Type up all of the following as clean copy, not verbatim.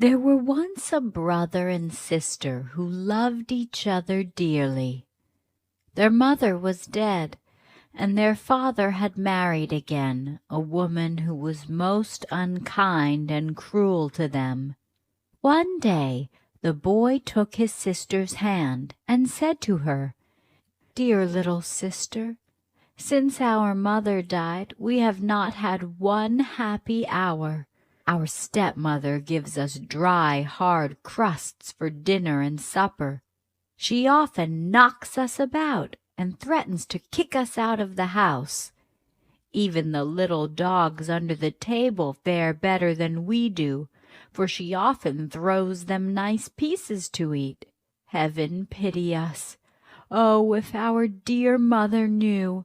There were once a brother and sister who loved each other dearly. Their mother was dead, and their father had married again a woman who was most unkind and cruel to them. One day the boy took his sister's hand and said to her, "Dear little sister, since our mother died, we have not had one happy hour. Our stepmother gives us dry, hard crusts for dinner and supper. She often knocks us about and threatens to kick us out of the house. Even the little dogs under the table fare better than we do, for she often throws them nice pieces to eat. Heaven pity us! Oh, if our dear mother knew!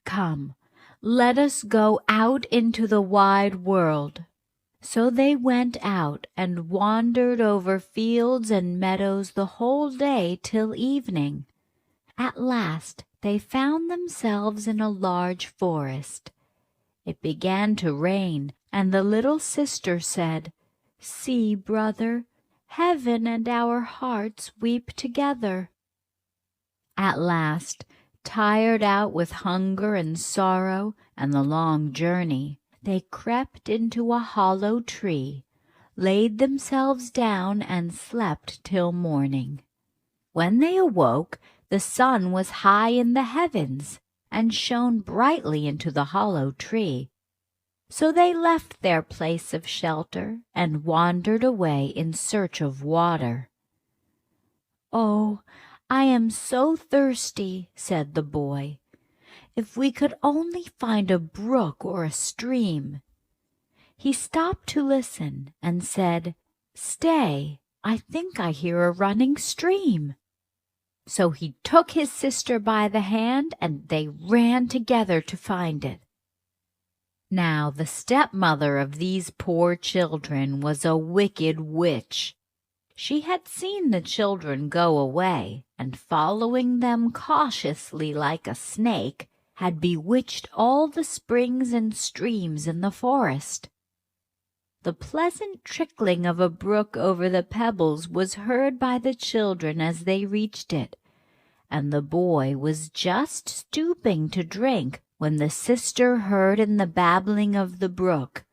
Come, let us go out into the wide world." So they went out and wandered over fields and meadows the whole day till evening. At last they found themselves in a large forest. It began to rain, and the little sister said, "See, brother, heaven and our hearts weep together." At last, tired out with hunger and sorrow and the long journey, they crept into a hollow tree, laid themselves down and slept till morning. When they awoke, the sun was high in the heavens and shone brightly into the hollow tree. So they left their place of shelter and wandered away in search of water. "Oh, I am so thirsty," said the boy. "If we could only find a brook or a stream." He stopped to listen and said, "Stay, I think I hear a running stream." So he took his sister by the hand and they ran together to find it. Now the stepmother of these poor children was a wicked witch. She had seen the children go away, and following them cautiously like a snake, had bewitched all the springs and streams in the forest. The pleasant trickling of a brook over the pebbles was heard by the children as they reached it, and the boy was just stooping to drink when the sister heard in the babbling of the brook,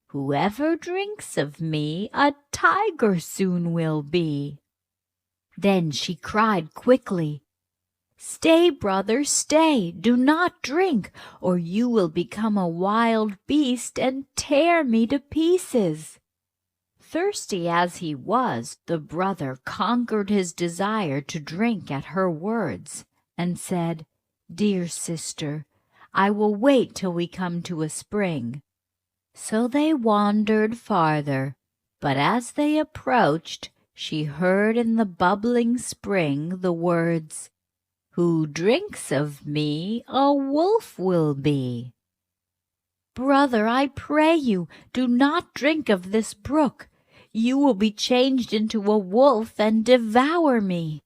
"Whoever drinks of me, a tiger soon will be." Then she cried quickly, "Stay, brother, stay, do not drink, or you will become a wild beast and tear me to pieces." Thirsty as he was, the brother conquered his desire to drink at her words, and said, "Dear sister, I will wait till we come to a spring." So they wandered farther, but as they approached, she heard in the bubbling spring the words, "Who drinks of me, a wolf will be." "Brother, I pray you, do not drink of this brook. You will be changed into a wolf and devour me."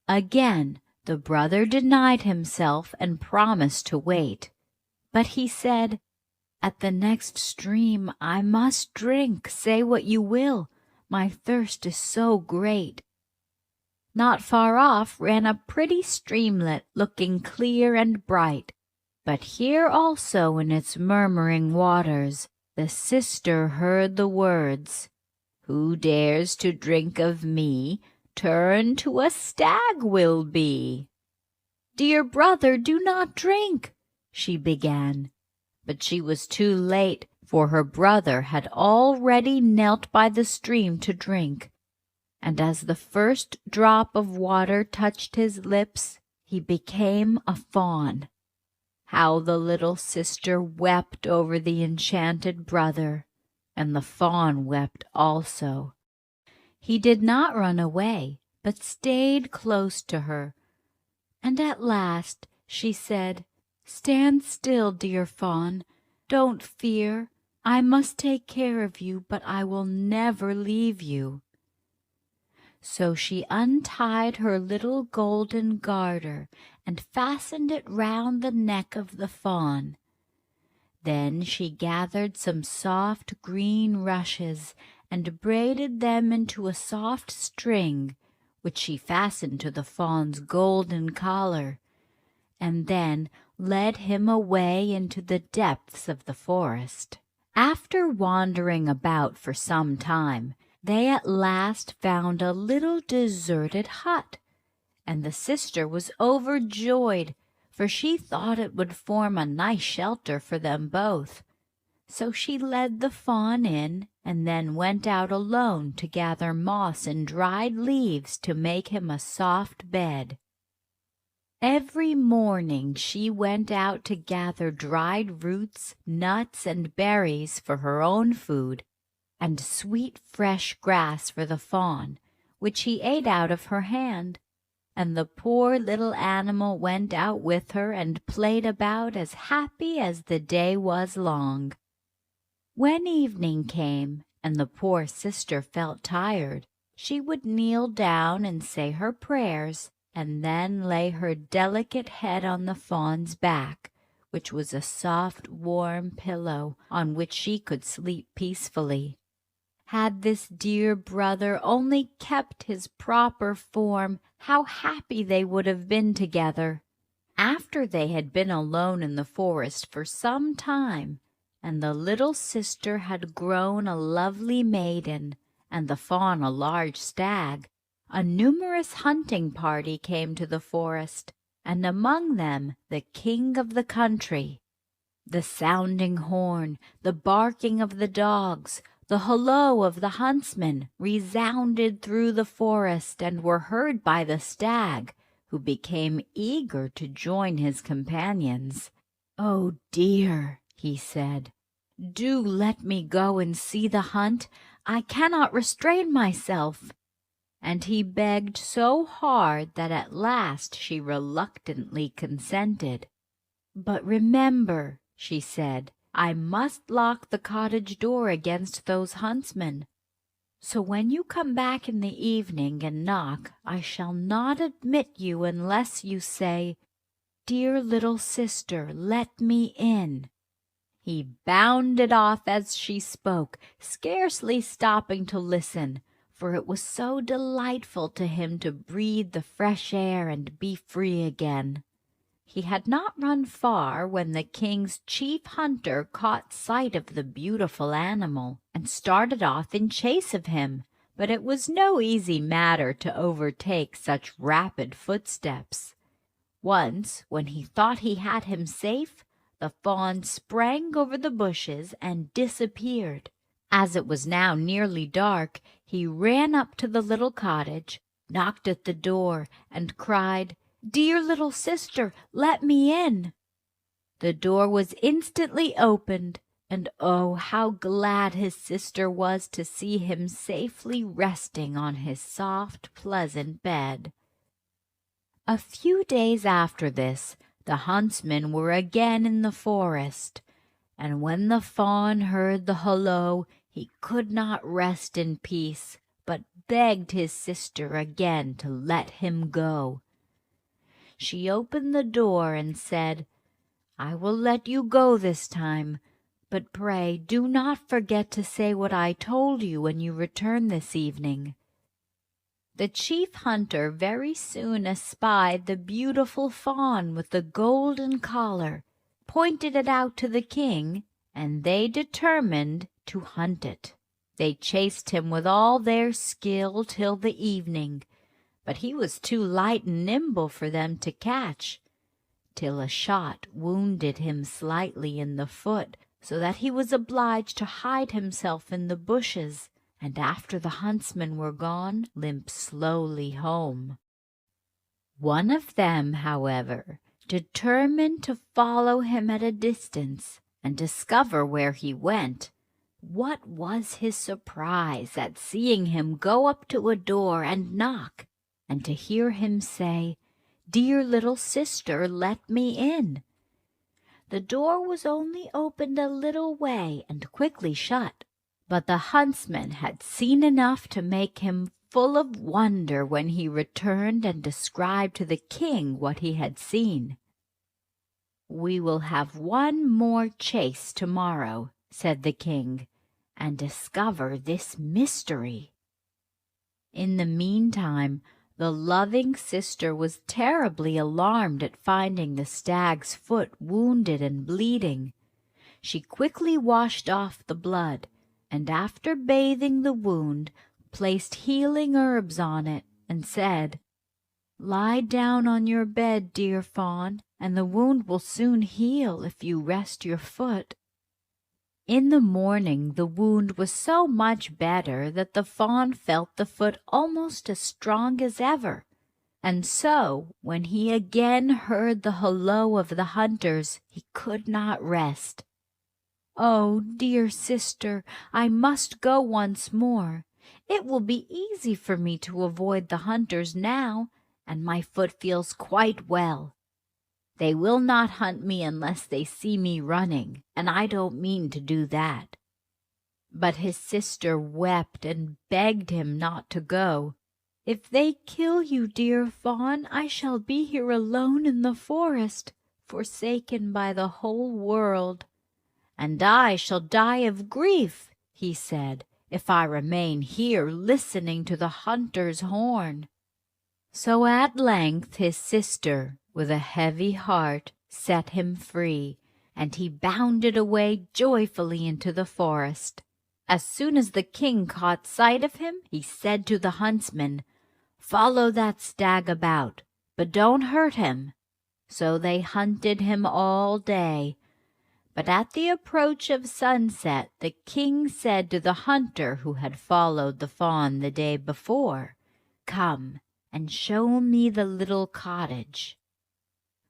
Again the brother denied himself and promised to wait. But he said, "At the next stream I must drink, say what you will. My thirst is so great." Not far off ran a pretty streamlet, looking clear and bright. But here also in its murmuring waters the sister heard the words, "Who dares to drink of me, turned to a stag will be." "Dear brother, do not drink," she began. But she was too late, for her brother had already knelt by the stream to drink, and as the first drop of water touched his lips, he became a fawn. How the little sister wept over the enchanted brother, and the fawn wept also. He did not run away, but stayed close to her, and at last she said, "Stand still, dear fawn. Don't fear. I must take care of you, but I will never leave you." So she untied her little golden garter and fastened it round the neck of the fawn. Then she gathered some soft green rushes and braided them into a soft string, which she fastened to the fawn's golden collar, and then led him away into the depths of the forest. After wandering about for some time, they at last found a little deserted hut, and the sister was overjoyed, for she thought it would form a nice shelter for them both. So she led the fawn in, and then went out alone to gather moss and dried leaves to make him a soft bed. Every morning she went out to gather dried roots, nuts, and berries for her own food, and sweet fresh grass for the fawn, which he ate out of her hand, and the poor little animal went out with her and played about as happy as the day was long. When evening came, and the poor sister felt tired, she would kneel down and say her prayers, and then lay her delicate head on the fawn's back, which was a soft, warm pillow on which she could sleep peacefully. Had this dear brother only kept his proper form, how happy they would have been together! After they had been alone in the forest for some time, and the little sister had grown a lovely maiden, and the fawn a large stag, a numerous hunting party came to the forest, and among them the king of the country. The sounding horn, the barking of the dogs, the holloa of the huntsman resounded through the forest and were heard by the stag, who became eager to join his companions. "Oh dear," he said, "do let me go and see the hunt. I cannot restrain myself." And he begged so hard that at last she reluctantly consented. "But remember," she said, "I must lock the cottage door against those huntsmen. So when you come back in the evening and knock, I shall not admit you unless you say, 'Dear little sister, let me in.'" He bounded off as she spoke, scarcely stopping to listen, for it was so delightful to him to breathe the fresh air and be free again. He had not run far when the king's chief hunter caught sight of the beautiful animal, and started off in chase of him, but it was no easy matter to overtake such rapid footsteps. Once, when he thought he had him safe, the fawn sprang over the bushes and disappeared. As it was now nearly dark, he ran up to the little cottage, knocked at the door, and cried, "Dear little sister, let me in." The door was instantly opened, and oh, how glad his sister was to see him safely resting on his soft, pleasant bed. A few days after this, the huntsmen were again in the forest, and when the fawn heard the holloa, he could not rest in peace, but begged his sister again to let him go. She opened the door and said, "I will let you go this time, but pray do not forget to say what I told you when you return this evening." The chief hunter very soon espied the beautiful fawn with the golden collar, pointed it out to the king, and they determined to hunt it. They chased him with all their skill till the evening, but he was too light and nimble for them to catch, till a shot wounded him slightly in the foot, so that he was obliged to hide himself in the bushes, and after the huntsmen were gone, limp slowly home. One of them, however, determined to follow him at a distance and discover where he went. What was his surprise at seeing him go up to a door and knock, and to hear him say, "Dear little sister, let me in." The door was only opened a little way and quickly shut, but the huntsman had seen enough to make him full of wonder when he returned and described to the king what he had seen. "We will have one more chase tomorrow," said the king, and discover this mystery. In the meantime, the loving sister was terribly alarmed at finding the stag's foot wounded and bleeding. She quickly washed off the blood, and after bathing the wound, placed healing herbs on it, and said, "Lie down on your bed, dear fawn, and the wound will soon heal if you rest your foot." In the morning the wound was so much better that the fawn felt the foot almost as strong as ever, and so when he again heard the holloa of the hunters he could not rest. "Oh, dear sister, I must go once more. It will be easy for me to avoid the hunters now, and my foot feels quite well. They will not hunt me unless they see me running, and I don't mean to do that." But his sister wept and begged him not to go. "If they kill you, dear fawn, I shall be here alone in the forest, forsaken by the whole world." "And I shall die of grief," he said, "if I remain here listening to the hunter's horn." So at length his sister, with a heavy heart, set him free, and he bounded away joyfully into the forest. As soon as the king caught sight of him, he said to the huntsman, "Follow that stag about, but don't hurt him." So they hunted him all day. But at the approach of sunset the king said to the hunter who had followed the fawn the day before, "Come and show me the little cottage."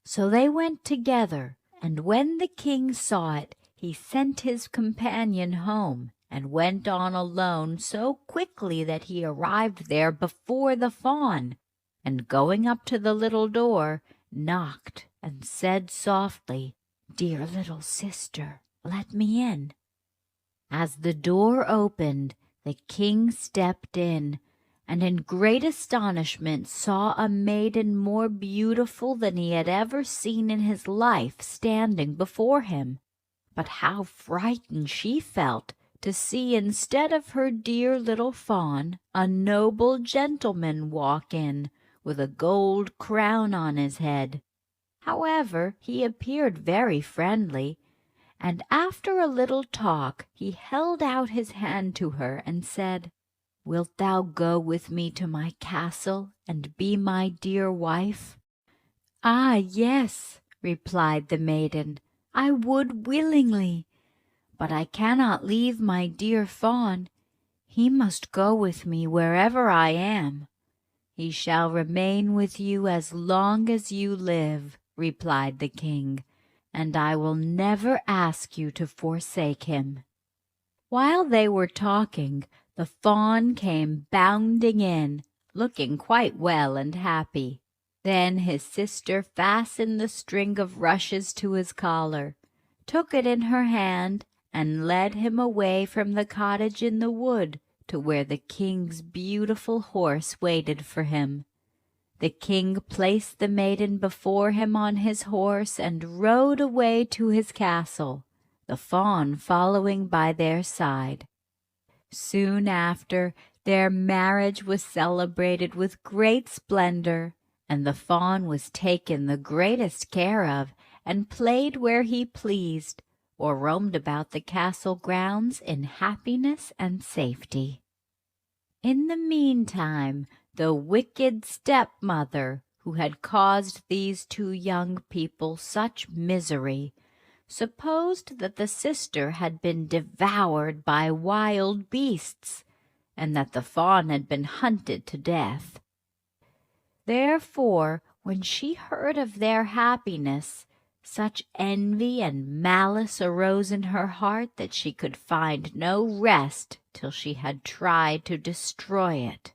So they went together, and when the king saw it, he sent his companion home, and went on alone so quickly that he arrived there before the fawn, and going up to the little door, knocked and said softly, "Dear little sister, let me in." As the door opened, the king stepped in, and in great astonishment saw a maiden more beautiful than he had ever seen in his life standing before him. But how frightened she felt to see, instead of her dear little fawn, a noble gentleman walk in, with a gold crown on his head. However, he appeared very friendly, and after a little talk he held out his hand to her and said, "Wilt thou go with me to my castle and be my dear wife?" "Ah, yes," replied the maiden, "I would willingly, but I cannot leave my dear fawn. He must go with me wherever I am." "He shall remain with you as long as you live," replied the king, "and I will never ask you to forsake him." While they were talking, the fawn came bounding in, looking quite well and happy. Then his sister fastened the string of rushes to his collar, took it in her hand, and led him away from the cottage in the wood to where the king's beautiful horse waited for him. The king placed the maiden before him on his horse and rode away to his castle, the fawn following by their side. Soon after, their marriage was celebrated with great splendor, and the fawn was taken the greatest care of, and played where he pleased, or roamed about the castle grounds in happiness and safety. In the meantime, the wicked stepmother, who had caused these two young people such misery, supposed that the sister had been devoured by wild beasts, and that the fawn had been hunted to death. Therefore, when she heard of their happiness, such envy and malice arose in her heart that she could find no rest till she had tried to destroy it.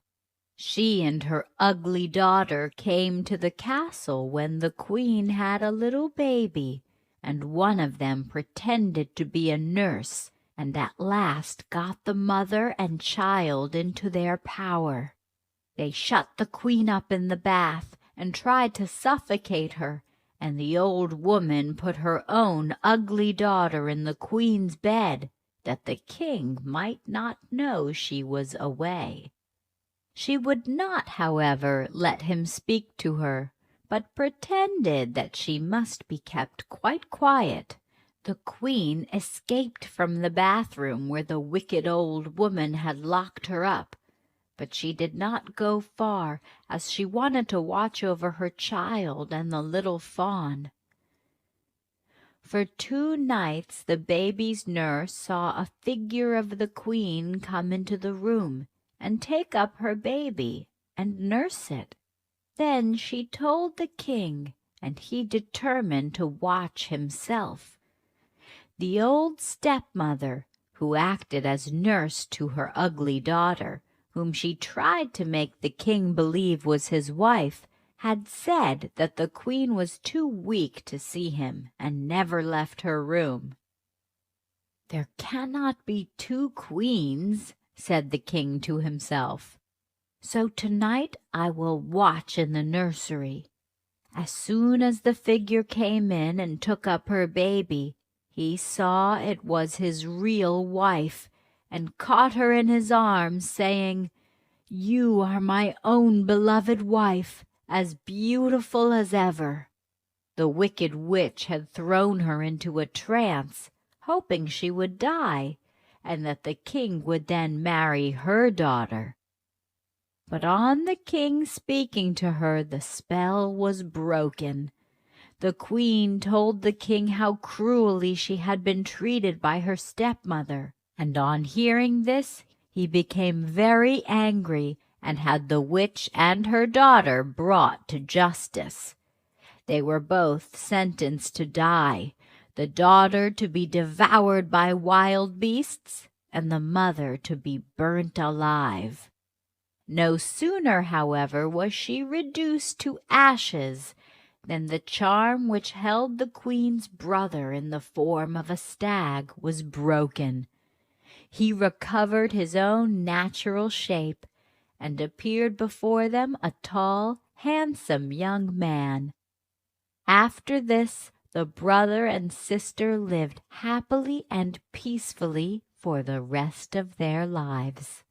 She and her ugly daughter came to the castle when the queen had a little baby, and one of them pretended to be a nurse, and at last got the mother and child into their power. They shut the queen up in the bath and tried to suffocate her, and the old woman put her own ugly daughter in the queen's bed, that the king might not know she was away. She would not, however, let him speak to her, but pretended that she must be kept quite quiet. The queen escaped from the bathroom where the wicked old woman had locked her up, but she did not go far, as she wanted to watch over her child and the little fawn. For 2 nights the baby's nurse saw a figure of the queen come into the room and take up her baby and nurse it. Then she told the king, and he determined to watch himself. The old stepmother, who acted as nurse to her ugly daughter, whom she tried to make the king believe was his wife, had said that the queen was too weak to see him and never left her room. "There cannot be 2 queens," said the king to himself, "so tonight I will watch in the nursery." As soon as the figure came in and took up her baby, he saw it was his real wife, and caught her in his arms, saying, "You are my own beloved wife, as beautiful as ever." The wicked witch had thrown her into a trance, hoping she would die, and that the king would then marry her daughter. But on the king speaking to her, the spell was broken. The queen told the king how cruelly she had been treated by her stepmother, and on hearing this he became very angry and had the witch and her daughter brought to justice. They were both sentenced to die, the daughter to be devoured by wild beasts, and the mother to be burnt alive. No sooner, however, was she reduced to ashes than the charm which held the queen's brother in the form of a stag was broken. He recovered his own natural shape, and appeared before them a tall, handsome young man. After this, the brother and sister lived happily and peacefully for the rest of their lives.